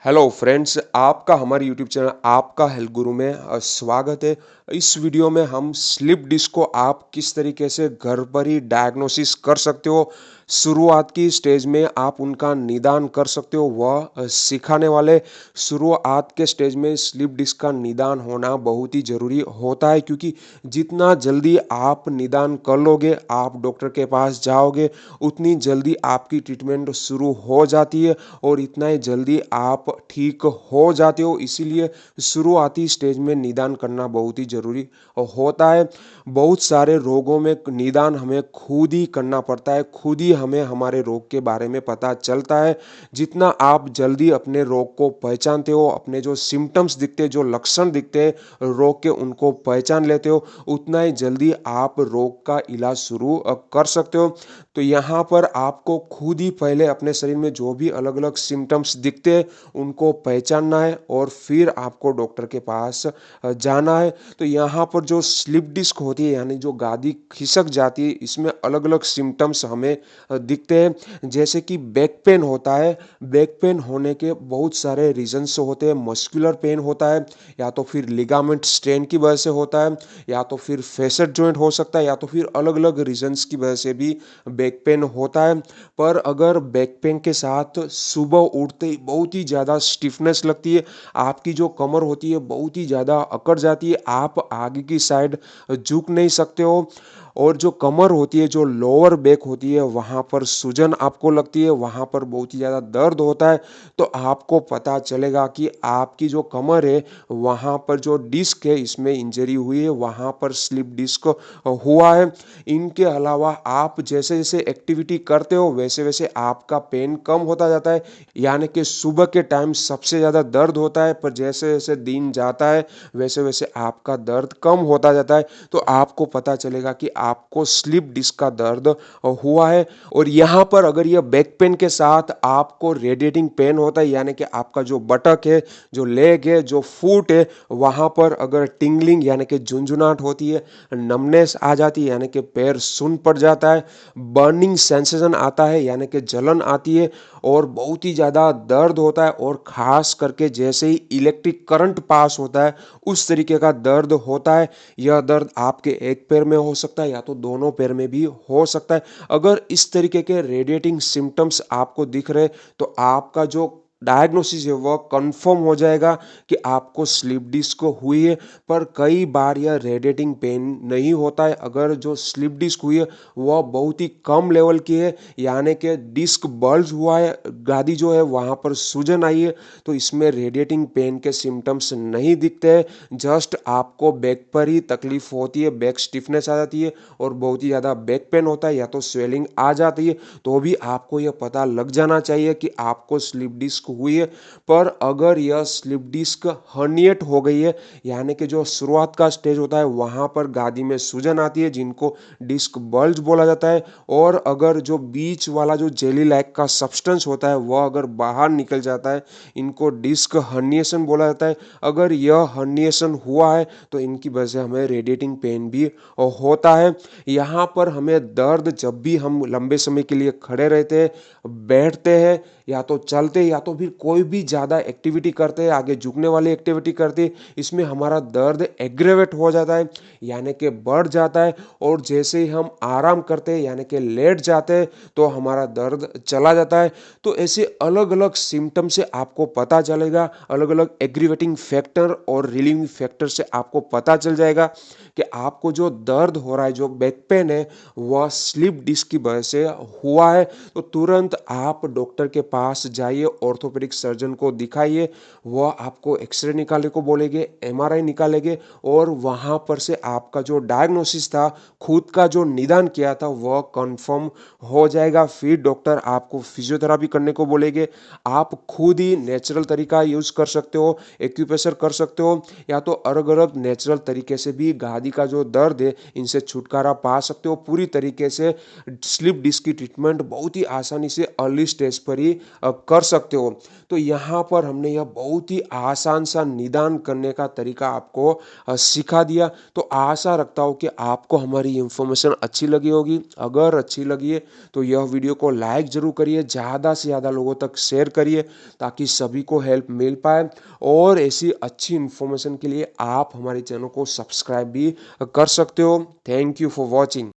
Hello friends, आपका हमारे YouTube channel आपका हेल्थ गुरु में स्वागत है। इस वीडियो में हम स्लिप डिस्क को आप किस तरीके से घर पर ही डायग्नोसिस कर सकते हो, शुरुआत की स्टेज में आप उनका निदान कर सकते हो, वह सिखाने वाले। शुरुआत के स्टेज में स्लिप डिस्क का निदान होना बहुत ही ज़रूरी होता है, क्योंकि जितना जल्दी आप निदान कर लोगे, आप डॉक्टर के पास जाओगे, उतनी जल्दी आपकी ट्रीटमेंट शुरू हो जाती है और इतना ही जल्दी आप ठीक हो जाते हो। इसीलिए शुरुआती स्टेज में निदान करना बहुत ही ज़रूरी होता है। बहुत सारे रोगों में निदान हमें खुद ही करना पड़ता है, खुद ही हमें हमारे रोग के बारे में पता चलता है। जितना आप जल्दी अपने रोग को पहचानते हो, अपने जो सिम्टम्स दिखते हैं, जो लक्षण दिखते हैं रोग के, उनको पहचान लेते हो, उतना ही जल्दी आप रोग का इलाज शुरू कर सकते हो। तो यहाँ पर आपको खुद ही पहले अपने शरीर में जो भी अलग अलग सिम्टम्स दिखते हैं उनको पहचानना है और फिर आपको डॉक्टर के पास जाना है। तो यहाँ पर जो स्लिप डिस्क होती है, यानी जो गादी खिसक जाती है, इसमें अलग अलग सिम्टम्स हमें दिखते हैं। जैसे कि बैक पेन होता है। बैक पेन होने के बहुत सारे रीजन्स होते हैं। मस्कुलर पेन होता है, या तो फिर लिगामेंट स्ट्रेन की वजह से होता है, या तो फिर फेसेट जॉइंट हो सकता है, या तो फिर अलग अलग रीजन्स की वजह से भी बैक पेन होता है। पर अगर बैक पेन के साथ सुबह उठते ही बहुत ही ज़्यादा स्टिफनेस लगती है, आपकी जो कमर होती है बहुत ही ज़्यादा अकड़ जाती है, आप आगे की साइड झुक नहीं सकते हो, और जो कमर होती है, जो लोअर बैक होती है, वहाँ पर सूजन आपको लगती है, वहाँ पर बहुत ही ज़्यादा दर्द होता है, तो आपको पता चलेगा कि आपकी जो कमर है वहाँ पर जो डिस्क है इसमें इंजरी हुई है, वहाँ पर स्लिप डिस्क हुआ है। इनके अलावा आप जैसे जैसे एक्टिविटी करते हो वैसे वैसे आपका पेन कम होता जाता है, यानी कि सुबह के टाइम सबसे ज़्यादा दर्द होता है, पर जैसे जैसे दिन जाता है वैसे वैसे आपका दर्द कम होता जाता है। तो आपको पता चलेगा कि आपको स्लिप डिस्क का दर्द हुआ है। और यहाँ पर अगर यह बैक पेन के साथ आपको रेडिएटिंग पेन होता है, यानी कि आपका जो बटक है, जो लेग है, जो फुट है, वहाँ पर अगर टिंगलिंग यानी कि झुंझुनाहट होती है, नमनेस आ जाती है यानी कि पैर सुन्न पड़ जाता है, बर्निंग सेंसेशन आता है यानी कि जलन आती है, और बहुत ही ज़्यादा दर्द होता है, और ख़ास करके जैसे ही इलेक्ट्रिक करंट पास होता है उस तरीके का दर्द होता है। यह दर्द आपके एक पैर में हो सकता है या तो दोनों पैर में भी हो सकता है। अगर इस तरीके के रेडिएटिंग सिम्टम्स आपको दिख रहे, तो आपका जो डायग्नोसिस है वह कंफर्म हो जाएगा कि आपको स्लिप डिस्क हुई है। पर कई बार यह रेडिएटिंग पेन नहीं होता है। अगर जो स्लिप डिस्क हुई है वह बहुत ही कम लेवल की है, यानी कि डिस्क बल्ज हुआ है, गादी जो है वहाँ पर सूजन आई है, तो इसमें रेडिएटिंग पेन के सिम्टम्स नहीं दिखते हैं। जस्ट आपको बैक पर ही तकलीफ होती है, बैक स्टिफनेस आ जाती है और बहुत ही ज़्यादा बैक पेन होता है, या तो स्वेलिंग आ जाती है, तो भी आपको यह पता लग जाना चाहिए कि आपको स्लिप डिस्क हुई है। पर अगर यह स्लिप डिस्क हर्निएट हो गई है, यानी कि जो शुरुआत का स्टेज होता है वहाँ पर गादी में सूजन आती है, जिनको डिस्क बल्ज बोला जाता है, और अगर जो बीच वाला जो जेली लाइक का सब्सटेंस होता है वह अगर बाहर निकल जाता है, इनको डिस्क हर्निएशन बोला जाता है। अगर यह हर्निएशन हुआ है तो इनकी वजह से हमें रेडिएटिंग पेन भी होता है। यहाँ पर हमें दर्द जब भी हम लंबे समय के लिए खड़े रहते हैं, बैठते हैं, या तो चलते, या तो फिर कोई भी ज़्यादा एक्टिविटी करते हैं, आगे झुकने वाली एक्टिविटी करते हैं, इसमें हमारा दर्द एग्रेवेट हो जाता है, यानी कि बढ़ जाता है। और जैसे ही हम आराम करते हैं यानी कि लेट जाते हैं, तो हमारा दर्द चला जाता है। तो ऐसे अलग अलग सिम्टम से आपको पता चलेगा, अलग अलग एग्रीवेटिंग फैक्टर और रिलीविंग फैक्टर से आपको पता चल जाएगा कि आपको जो दर्द हो रहा है, जो बैक पेन है, वह स्लिप डिस्क की वजह से हुआ है। तो तुरंत आप डॉक्टर के पास जाइए, ऑर्थोपेडिक सर्जन को दिखाइए, वह आपको एक्सरे निकालने को बोलेंगे, एमआरआई निकालेंगे, और वहाँ पर से आपका जो डायग्नोसिस था, खुद का जो निदान किया था, वह कंफर्म हो जाएगा। फिर डॉक्टर आपको फिजियोथेरापी करने को बोलेंगे। आप खुद ही नेचुरल तरीका यूज़ कर सकते हो, एक्यूप्रेशर कर सकते हो, या तो अलग अलग नेचुरल तरीके से भी गादी आदि का जो दर्द है इनसे छुटकारा पा सकते हो। पूरी तरीके से स्लिप डिस्क की ट्रीटमेंट बहुत ही आसानी से अर्ली स्टेज पर ही कर सकते हो। तो यहाँ पर हमने यह बहुत ही आसान सा निदान करने का तरीका आपको सिखा दिया। तो आशा रखता हूँ कि आपको हमारी इन्फॉर्मेशन अच्छी लगी होगी। अगर अच्छी लगी है तो यह वीडियो को लाइक ज़रूर करिए, ज़्यादा से ज़्यादा लोगों तक शेयर करिए ताकि सभी को हेल्प मिल पाए। और ऐसी अच्छी इन्फॉर्मेशन के लिए आप हमारे चैनल को सब्सक्राइब भी कर सकते हो। Thank you for watching.